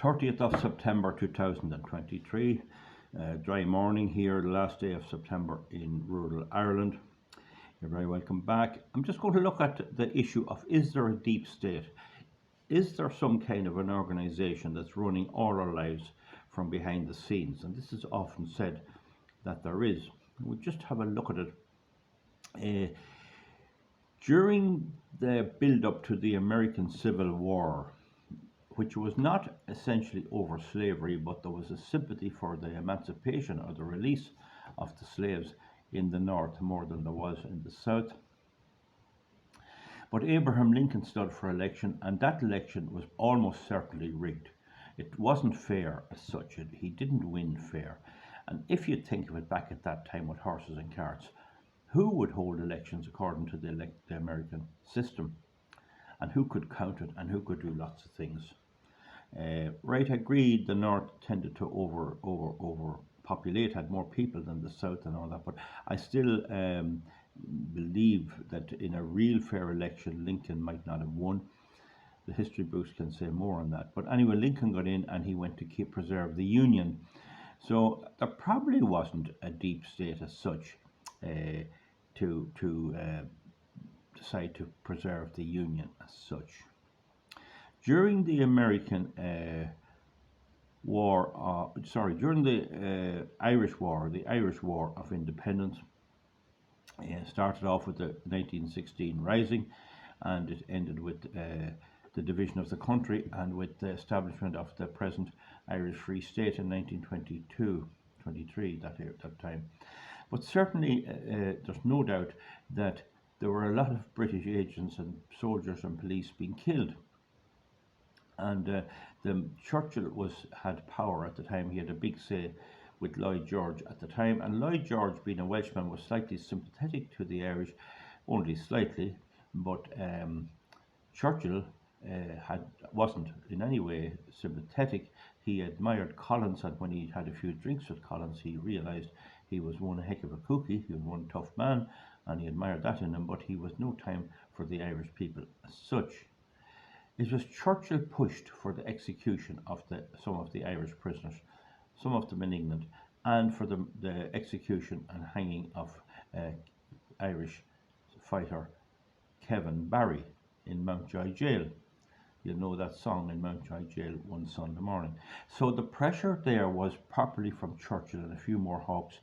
30th of September 2023, dry morning here, the last day of September in rural Ireland. You're very welcome back. I'm just going to look at the issue of, is there a deep state? Is there some kind of an organisation that's running all our lives from behind the scenes? And this is often said that there is. We'll just have a look at it. During the build-up to the American Civil War, which was not essentially over slavery, but there was a sympathy for the emancipation or the release of the slaves in the North more than there was in the South. But Abraham Lincoln stood for election, and that election was almost certainly rigged. It wasn't fair as such. He didn't win fair. And if you think of it back at that time with horses and carts, who would hold elections according to the American system? And who could count it, and who could do lots of things? Right, agreed, the North tended to overpopulate, had more people than the South and all that, but I still believe that in a real fair election, Lincoln might not have won. The history books can say more on that. But anyway, Lincoln got in and he went to preserve the Union. So there probably wasn't a deep state as such to decide to preserve the Union as such. During the American during the Irish War, the Irish War of Independence, started off with the 1916 Rising, and it ended with the division of the country and with the establishment of the present Irish Free State in 1922-23, that time. But certainly there's no doubt that there were a lot of British agents and soldiers and police being killed. And Churchill had power at the time. He had a big say with Lloyd George at the time, and Lloyd George, being a Welshman, was slightly sympathetic to the Irish, only slightly, but Churchill wasn't in any way sympathetic. He admired Collins, and when he had a few drinks with Collins, he realised he was one heck of a cookie, he was one tough man, and he admired that in him, but he was no time for the Irish people as such. It was Churchill pushed for the execution of some of the Irish prisoners, some of them in England, and for the execution and hanging of Irish fighter Kevin Barry in Mountjoy Jail. You know that song, in Mountjoy Jail one Sunday morning. So the pressure there was properly from Churchill and a few more hawks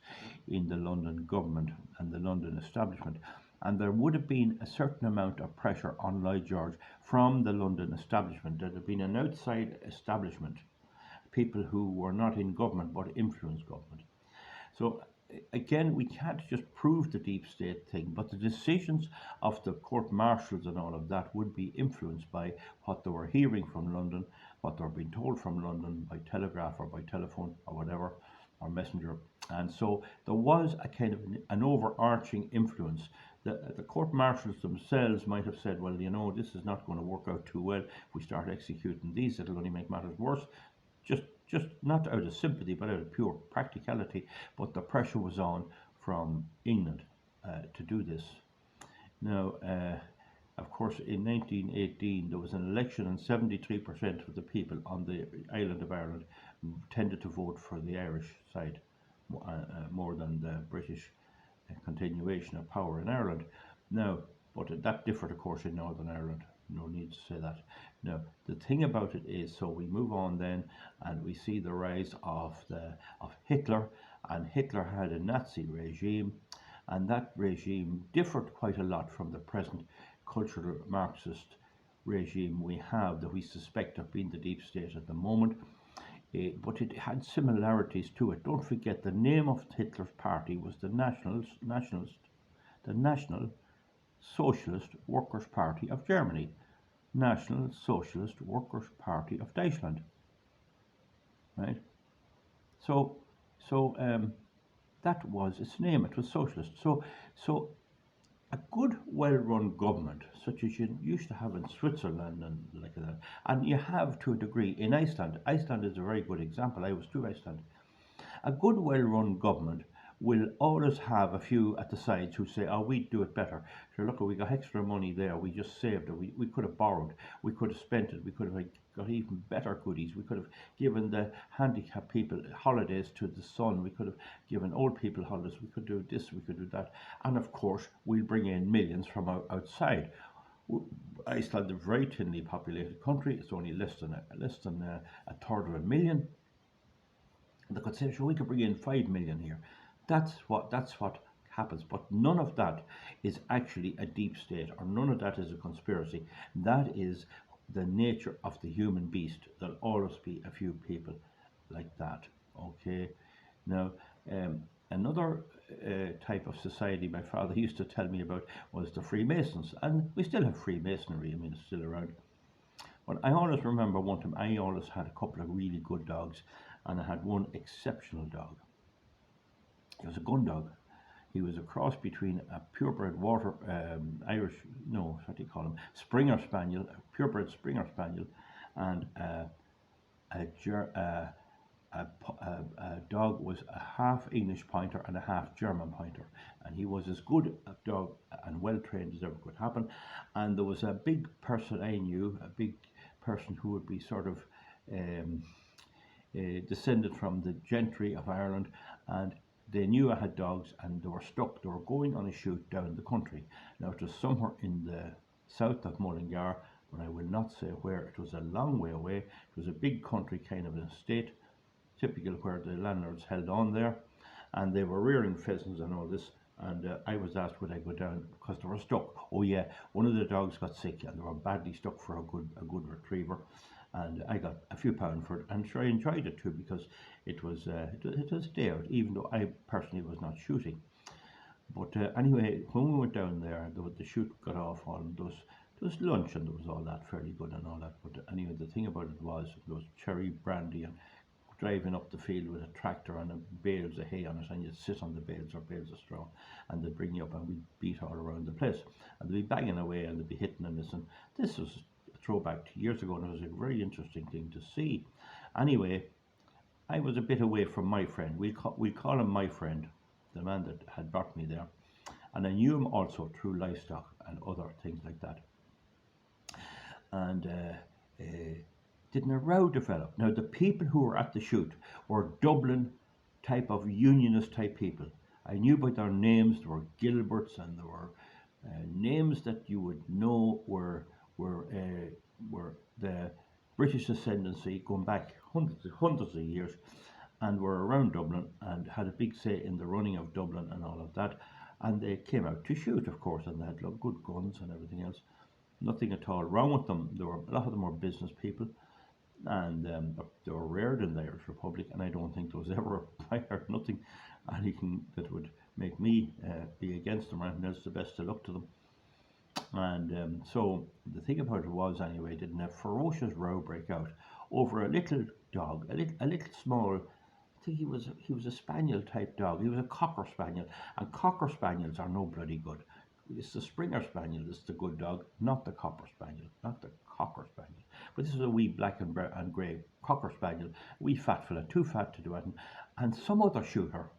in the London government and the London establishment. And there would have been a certain amount of pressure on Lloyd George from the London establishment. There had been an outside establishment, people who were not in government but influenced government. So again, we can't just prove the deep state thing, but the decisions of the court martials and all of that would be influenced by what they were hearing from London, what they were being told from London by telegraph or by telephone or whatever, or messenger. And so there was a kind of an overarching influence. The court martials themselves might have said, well, you know, this is not going to work out too well. If we start executing these, it'll only make matters worse. Just not out of sympathy, but out of pure practicality. But the pressure was on from England to do this. Now, of course, in 1918, there was an election, and 73% of the people on the island of Ireland tended to vote for the Irish side more than the British continuation of power in Ireland. Now, but that differed, of course, in Northern Ireland. No need to say that. Now, the thing about it is, so we move on then, and we see the rise of Hitler, and Hitler had a Nazi regime, and that regime differed quite a lot from the present cultural Marxist regime we have, that we suspect of being the deep state at the moment. But it had similarities to it. Don't forget, the name of Hitler's party was the National Socialist Workers' Party of Germany, National Socialist Workers' Party of Deutschland, right? So that was its name. It was socialist. So a good, well-run government, such as you used to have in Switzerland and like that, and you have to a degree in Iceland. Iceland is a very good example. I was to Iceland. A good, well-run government will always have a few at the sides who say, oh, we'd do it better. So look, we got extra money there, we just saved it, we could have borrowed, we could have spent it, we could have got even better goodies. We could have given the handicapped people holidays to the sun. We could have given old people holidays. We could do this, we could do that. And of course, we'll bring in millions from outside. Iceland is a very thinly populated country. It's only less than a third of a million. They could say, sure, we could bring in 5 million here. That's what happens. But none of that is actually a deep state, or none of that is a conspiracy. That is the nature of the human beast. There'll always be a few people like that. Okay. Now, another type of society my father used to tell me about was the Freemasons, and we still have Freemasonry. I mean, it's still around. But I always remember one time I always had a couple of really good dogs, and I had one exceptional dog. He was a gun dog. He was a cross between a purebred Irish, no, what do you call him, Springer Spaniel, a purebred Springer Spaniel, and a dog was a half English pointer and a half German pointer, and he was as good a dog and well trained as ever could happen. And there was a big person I knew, a big person who would be sort of descended from the gentry of Ireland, and they knew I had dogs, and they were stuck. They were going on a shoot down the country. Now, it was somewhere in the south of Mullingar, but I will not say where. It was a long way away. It was a big country, kind of an estate, typical where the landlords held on there, and they were rearing pheasants and all this. And I was asked would I go down because they were stuck. Oh yeah, one of the dogs got sick, and they were badly stuck for a good retriever. And I got a few pounds for it, and sure I enjoyed it too, because it was a day out, even though I personally was not shooting. But anyway, when we went down there, the shoot got off on there was lunch, and there was all that fairly good and all that. But anyway, the thing about it was cherry brandy, and driving up the field with a tractor and bales of hay on it, and you'd sit on the bales or bales of straw, and they'd bring you up, and we'd beat all around the place, and they'd be banging away, and they'd be hitting and missing. This was throwback to years ago, and it was a very interesting thing to see. Anyway, I was a bit away from my friend. We call him my friend, the man that had brought me there, and I knew him also through livestock and other things like that. And didn't a row develop? Now, the people who were at the shoot were Dublin type of unionist type people. I knew by their names. There were Gilberts, and there were names that you would know were the British ascendancy going back hundreds of years, and were around Dublin and had a big say in the running of Dublin and all of that. And they came out to shoot, of course, and they had good guns and everything else. Nothing at all wrong with them. A lot of them were business people, and they were reared in the Irish Republic, and I don't think there was ever anything that would make me be against them or anything else. The best of luck to them. And so the thing about it was, anyway, didn't a ferocious row break out over a little dog, a little small. I think he was a spaniel type dog. He was a cocker spaniel, and cocker spaniels are no bloody good. It's the Springer Spaniel that's the good dog, not the Cocker Spaniel, not the Cocker Spaniel. But this is a wee black and grey Cocker Spaniel, wee fat fella, too fat to do it. And some other shooter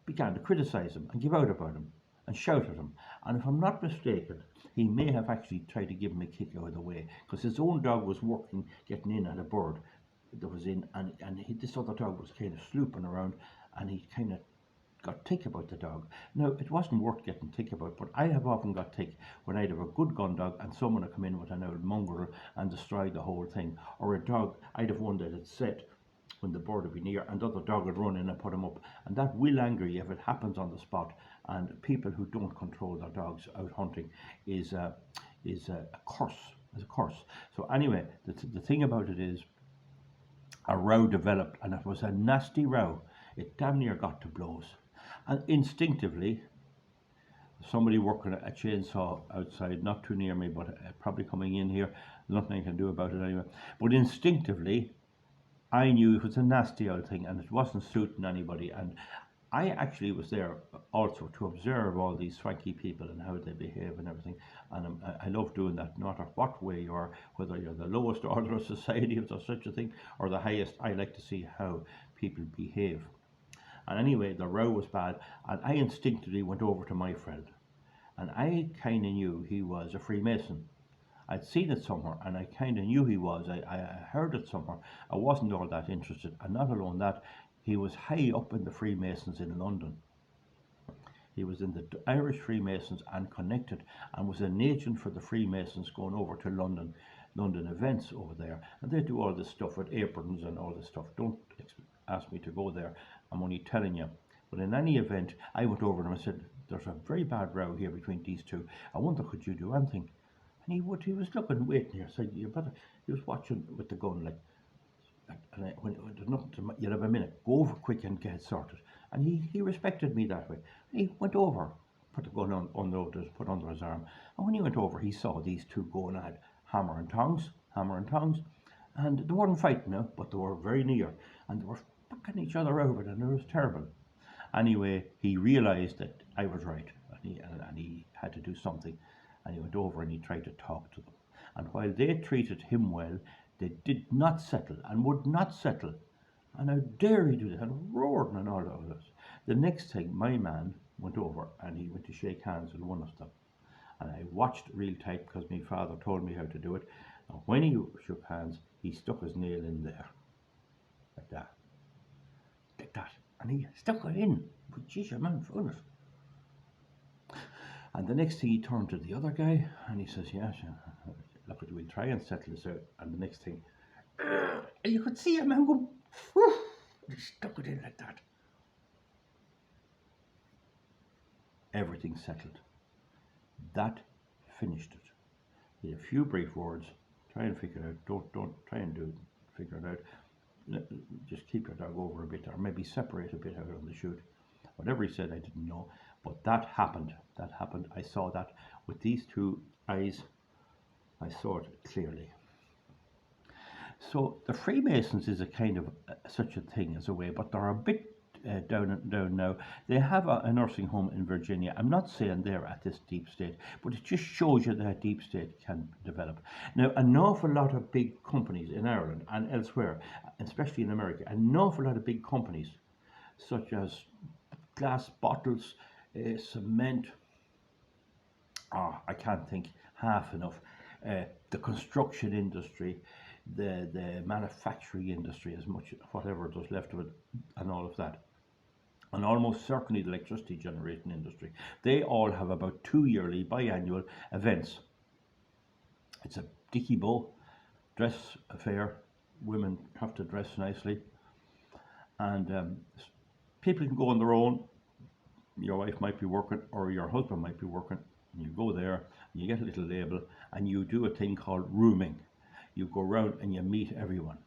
began to criticise him and give out about him and shout at him. And if I'm not mistaken, he may have actually tried to give him a kick out of the way, because his own dog was working, getting in at a bird that was in, and this other dog was kind of slooping around, and he kind of got tick about the dog. Now, it wasn't worth getting tick about, but I have often got tick when I'd have a good gun dog and someone would come in with an old mongrel and destroy the whole thing. Or a dog, I'd have one that had set when the bird would be near, and the other dog would run in and put him up. And that will anger you if it happens on the spot. And people who don't control their dogs out hunting is a curse. It's a curse. So anyway, the thing about it is, a row developed, and it was a nasty row. It damn near got to blows. And instinctively, somebody working a chainsaw outside, not too near me, but probably coming in here, nothing I can do about it anyway. But instinctively, I knew it was a nasty old thing, and it wasn't suiting anybody. And I actually was there also to observe all these swanky people and how they behave and everything. And I love doing that, no matter what way you are, whether you're the lowest order of society, if there's such a thing, or the highest. I like to see how people behave. And anyway, the row was bad, and I instinctively went over to my friend, and I kind of knew he was a Freemason, I'd seen it somewhere and I kind of knew he was. I heard it somewhere. I wasn't all that interested. And not alone that, he was high up in the Freemasons in London. He was in the Irish Freemasons and connected, and was an agent for the Freemasons going over to London events over there. And they do all this stuff with aprons and all this stuff. Don't ask me to go there. I'm only telling you. But in any event, I went over to him and said, "There's a very bad row here between these two. I wonder, could you do anything?" And he was looking, waiting here. Said, "You better." He was watching with the gun, like, and when there's nothing to, you'll have a minute. Go over quick and get it sorted. And he respected me that way. He went over, put the gun put under his arm. And when he went over, he saw these two going at hammer and tongs, and they weren't fighting now, but they were very near, and they were fucking each other over it, and it was terrible. Anyway, he realised that I was right, and he had to do something, and he went over and he tried to talk to them. And while they treated him well, they did not settle and would not settle. And how dare he do that? And roaring and all of this. The next thing, my man went over and he went to shake hands with one of them. And I watched real tight because my father told me how to do it. And when he shook hands, he stuck his nail in there. Like that. Like that. And he stuck it in. But geez, your man found it. And the next thing, he turned to the other guy and he says, "Yes, look, we'll try and settle this out." And the next thing, you could see a man go, whew, he stuck it in like that. Everything settled. That finished it. He had a few brief words. Try and figure it out. Don't try and figure it out. Just keep your dog over a bit, or maybe separate a bit out on the chute. Whatever he said, I didn't know. But that happened. That happened. I saw that with these two eyes. I saw it clearly. So the Freemasons is a kind of such a thing as a way, but they're a bit down now. They have a nursing home in Virginia. I'm not saying they're at this deep state, but it just shows you that deep state can develop. Now, an awful lot of big companies in Ireland and elsewhere, especially in America, an awful lot of big companies, such as glass bottles, cement, I can't think half enough, the construction industry, the manufacturing industry, as much whatever there's left of it, and all of that, and almost certainly the electricity generating industry. They all have about 2 yearly biannual events. It's a dicky bow dress affair. Women have to dress nicely, and people can go on their own. Your wife might be working, or your husband might be working, and you go there and you get a little label and you do a thing called rooming. You go around and you meet everyone,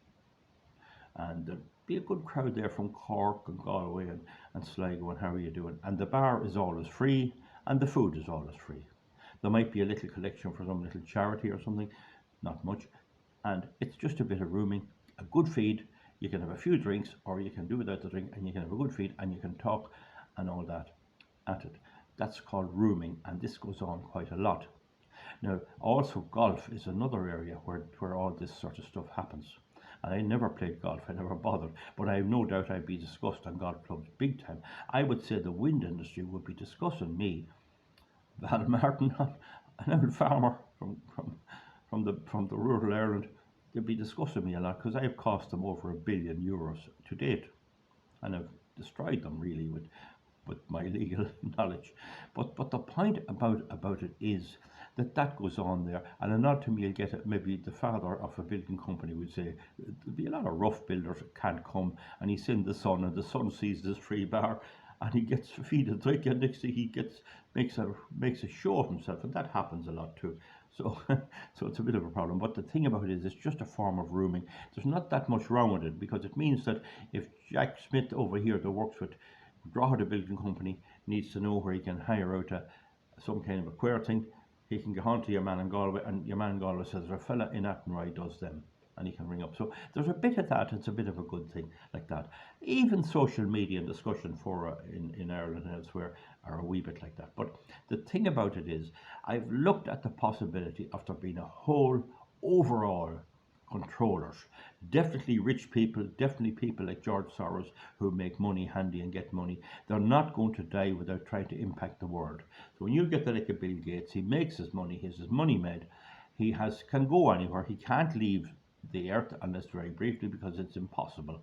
and there'll be a good crowd there from Cork and Galway and Sligo, and how are you doing? And the bar is always free and the food is always free. There might be a little collection for some little charity or something, not much, and it's just a bit of rooming, a good feed. You can have a few drinks, or you can do without the drink, and you can have a good feed and you can talk and all that at it. That's called rooming, and this goes on quite a lot. Now, also golf is another area where all this sort of stuff happens. And I never played golf, I never bothered, but I have no doubt I'd be discussed on golf clubs big time. I would say the wind industry would be discussing me, Val Martin, an old farmer from the rural Ireland. They'd be discussing me a lot because I've cost them over €1 billion to date, and I've destroyed them really with my legal knowledge. But the point about it is that goes on there, and a nod to me, you'll get it. Maybe the father of a building company would say there'll be a lot of rough builders that can't come, and he's in the sun, and the sun sees this free bar, and he gets to feed and drink, and next thing he makes a show of himself, and that happens a lot too. So so it's a bit of a problem. But the thing about it is, it's just a form of rooming. There's not that much wrong with it, because it means that if Jack Smith over here that works with Drogheda Building Company needs to know where he can hire out some kind of a queer thing, he can go on to your man in Galway, and your man in Galway says there's a fella in Athenry does them, and he can ring up. So there's a bit of that. It's a bit of a good thing like that. Even social media and discussion for in Ireland and elsewhere are a wee bit like that. But the thing about it is, I've looked at the possibility of there being a whole overall controllers. Definitely rich people, definitely people like George Soros who make money handy and get money. They're not going to die without trying to impact the world. So when you get the like a Bill Gates, he makes his money, he has his money made. can go anywhere. He can't leave the earth unless very briefly because it's impossible.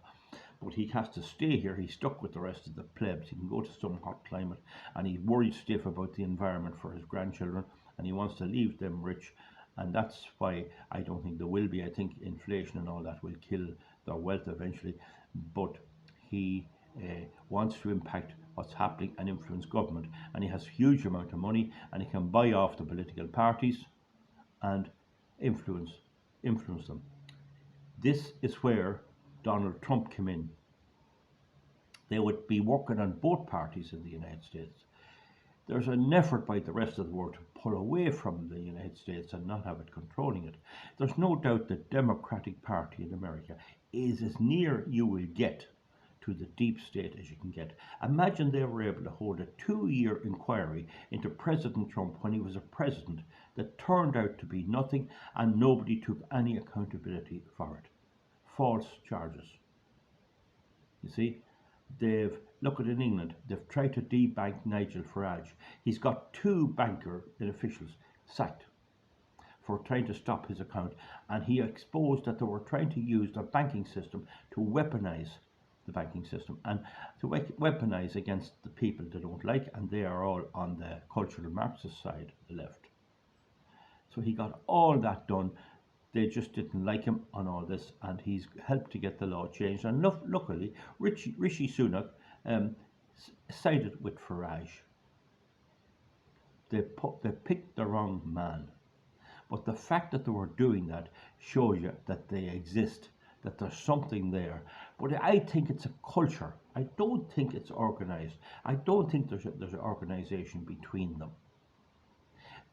But he has to stay here. He's stuck with the rest of the plebs. He can go to some hot climate, and he's worried stiff about the environment for his grandchildren, and he wants to leave them rich. And that's why I don't think there will be. I think inflation and all that will kill their wealth eventually. But he wants to impact what's happening and influence government, and he has huge amount of money, and he can buy off the political parties and influence them. This is where Donald Trump came in. They would be working on both parties in the United States. There's an effort by the rest of the world to pull away from the United States and not have it controlling it. There's no doubt the Democratic Party in America is as near you will get to the deep state as you can get. Imagine they were able to hold a 2-year inquiry into President Trump when he was a president that turned out to be nothing, and nobody took any accountability for it. False charges. You see, look at in England, they've tried to debank Nigel Farage. He's got 2 banker officials sacked for trying to stop his account, and he exposed that they were trying to use their banking system to weaponize the banking system and to weaponize against the people they don't like, and they are all on the cultural Marxist side, the left. So he got all that done. They just didn't like him on all this, and he's helped to get the law changed. And luckily, Rishi Sunak sided with Farage. They picked the wrong man. But the fact that they were doing that shows you that they exist, that there's something there. But I think it's a culture. I don't think it's organized. I don't think there's an organization between them.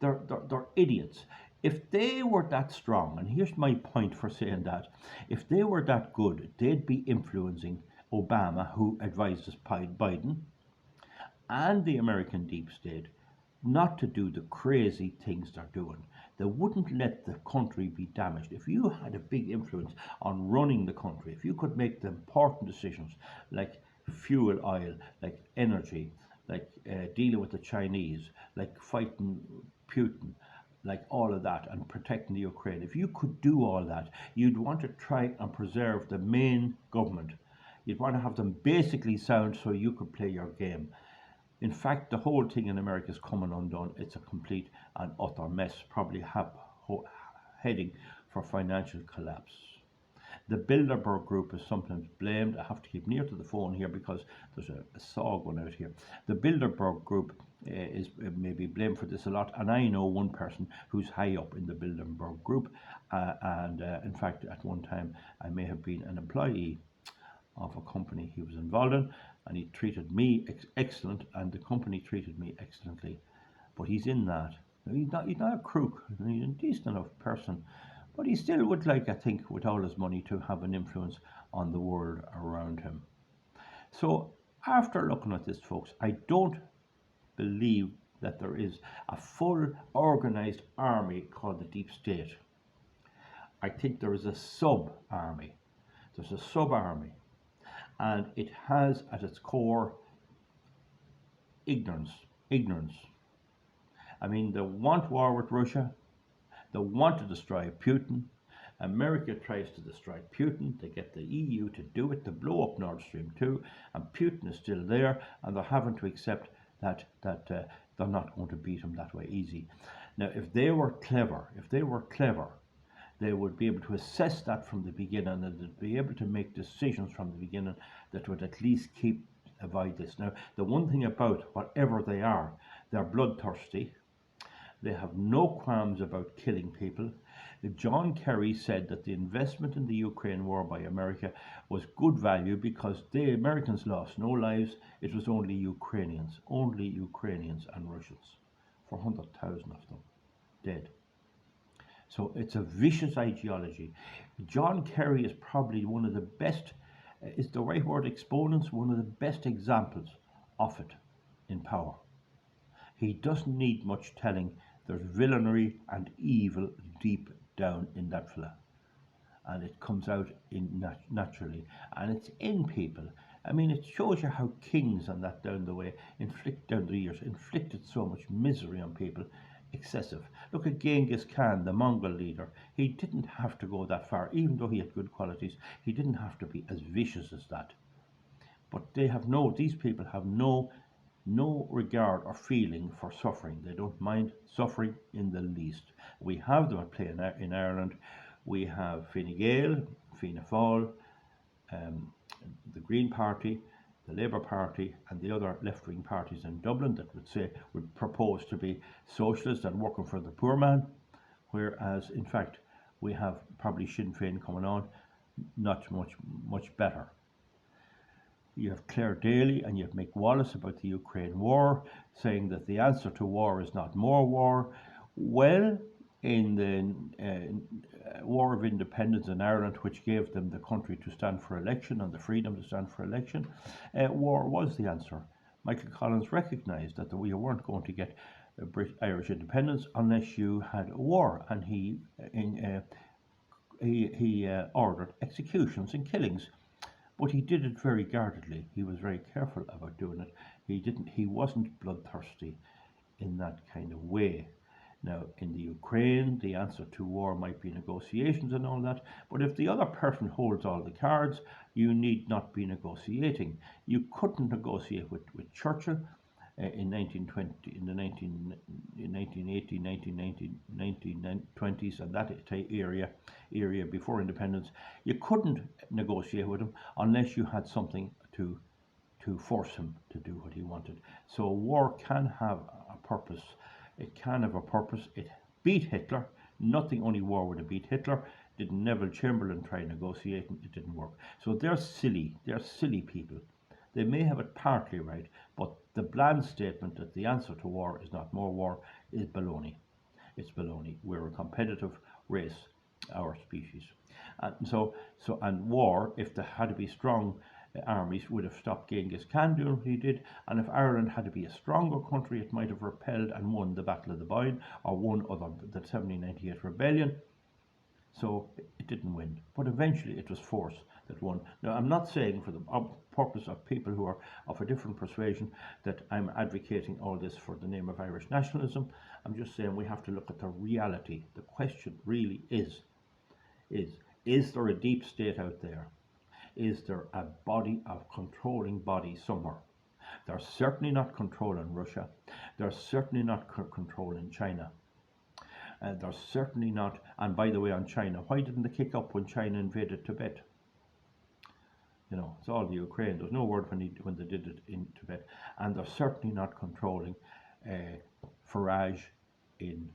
They're idiots. If they were that strong, and here's my point for saying that, if they were that good, they'd be influencing Obama, who advises Biden, and the American deep state not to do the crazy things they're doing. They wouldn't let the country be damaged. If you had a big influence on running the country, if you could make the important decisions like fuel oil, like energy, like dealing with the Chinese, like fighting Putin, like all of that, and protecting the Ukraine. If you could do all that, you'd want to try and preserve the main government. You'd want to have them basically sound so you could play your game. In fact, the whole thing in America is coming undone. It's a complete and utter mess, probably heading for financial collapse. The Bilderberg Group is sometimes blamed. I have to keep near to the phone here because there's a saw going out here. The Bilderberg Group is maybe blamed for this a lot, and I know one person who's high up in the Bilderberg Group, and in fact, at one time, I may have been an employee of a company he was involved in, and he treated me excellent, and the company treated me excellently. But he's in that. He's not a crook. He's a decent enough person, but he still would like, I think, with all his money, to have an influence on the world around him. So after looking at this, folks, I don't believe that there is a full organized army called the deep state. I think there is a sub-army. There's a sub-army, and it has at its core ignorance. I mean, they want war with Russia. They want to destroy Putin. America tries to destroy Putin. They get the EU to do it, to blow up Nord Stream 2, and Putin is still there, and they're having to accept that they're not going to beat him that way easy. Now, if they were clever, they would be able to assess that from the beginning, and they'd be able to make decisions from the beginning that would at least avoid this. Now, the one thing about whatever they are, they're bloodthirsty. They have no qualms about killing people. John Kerry said that the investment in the Ukraine war by America was good value because the Americans lost no lives. It was only Ukrainians and Russians, 400,000 of them dead. So it's a vicious ideology. John Kerry is probably one of the best, is the right word, exponents, one of the best examples of it in power. He doesn't need much telling. There's villainy and evil deep down in that fella, and it comes out naturally, and it's in people. I mean, it shows you how kings and that down the years inflicted so much misery on people. excessive. Look at Genghis Khan, the Mongol leader. He didn't have to go that far, even though he had good qualities. He didn't have to be as vicious as that. But these people have no regard or feeling for suffering. They don't mind suffering in the least. We have them at play in Ireland. We have Fine Gael, Fianna Fáil, um, the Green Party, the Labour Party, and the other left-wing parties in Dublin that would propose to be socialist and working for the poor man, whereas in fact we have probably Sinn Féin coming on, not much better. You have Claire Daly and you have Mick Wallace about the Ukraine war, saying that the answer to war is not more war. Well, in the War of Independence in Ireland, which gave them the country to stand for election and the freedom to stand for election, war was the answer. Michael Collins recognised that we weren't going to get Irish independence unless you had a war, and he ordered executions and killings. But he did it very guardedly. He was very careful about doing it. He wasn't bloodthirsty in that kind of way. Now, in the Ukraine, the answer to war might be negotiations and all that, but if the other person holds all the cards, you need not be negotiating. You couldn't negotiate with Churchill in 1920, in the 1980, 1990, 1920s, and that area before independence. You couldn't negotiate with him unless you had something to force him to do what he wanted. So war can have a purpose. It can have a purpose. It beat Hitler. Nothing, only war would have beat Hitler. Did Neville Chamberlain try negotiating? It didn't work. So they're silly. They're silly people. They may have it partly right, but the bland statement that the answer to war is not more war is baloney. It's baloney. We're a competitive race, our species. And war, if there had to be strong armies, would have stopped Genghis Khan doing what he did, and if Ireland had to be a stronger country, it might have repelled and won the Battle of the Boyne, or won the 1798 rebellion. So it didn't win, but eventually it was force that won. Now, I'm not saying for the purpose of people who are of a different persuasion that I'm advocating all this for the name of Irish nationalism. I'm just saying we have to look at the reality. The question really is there a deep state out there? Is there a controlling body somewhere? They're certainly not controlling Russia. They're certainly not controlling China. They're certainly not, and by the way, on China, why didn't they kick up when China invaded Tibet? You know, it's all the Ukraine. There's no word when they did it in Tibet. And they're certainly not controlling Farage in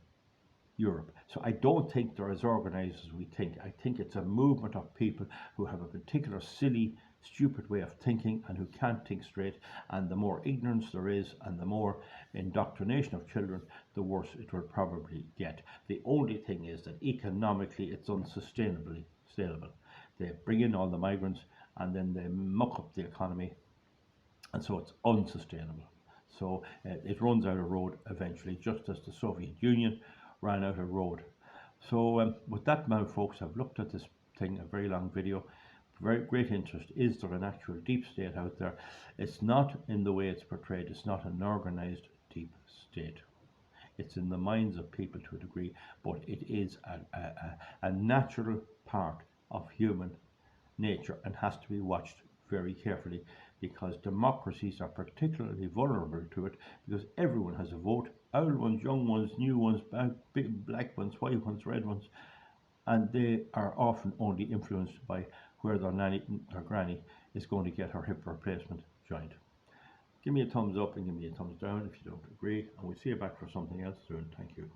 Europe. So I don't think they're as organized as we think. I think it's a movement of people who have a particular silly, stupid way of thinking and who can't think straight. And the more ignorance there is and the more indoctrination of children, the worse it will probably get. The only thing is that economically it's unsustainably sustainable. They bring in all the migrants and then they muck up the economy, and so it's unsustainable. So it runs out of road eventually, just as the Soviet Union ran out of road. So with that now, folks, I've looked at this thing, a very long video, very great interest. Is there an actual deep state out there? It's not in the way it's portrayed. It's not an organized deep state. It's in the minds of people to a degree, but it is a natural part of human nature and has to be watched very carefully, because democracies are particularly vulnerable to it, because everyone has a vote, old ones, young ones, new ones, big black ones, white ones, red ones, and they are often only influenced by where their nanny or granny is going to get her hip replacement joint. Give me a thumbs up and give me a thumbs down if you don't agree, and we'll see you back for something else soon. Thank you.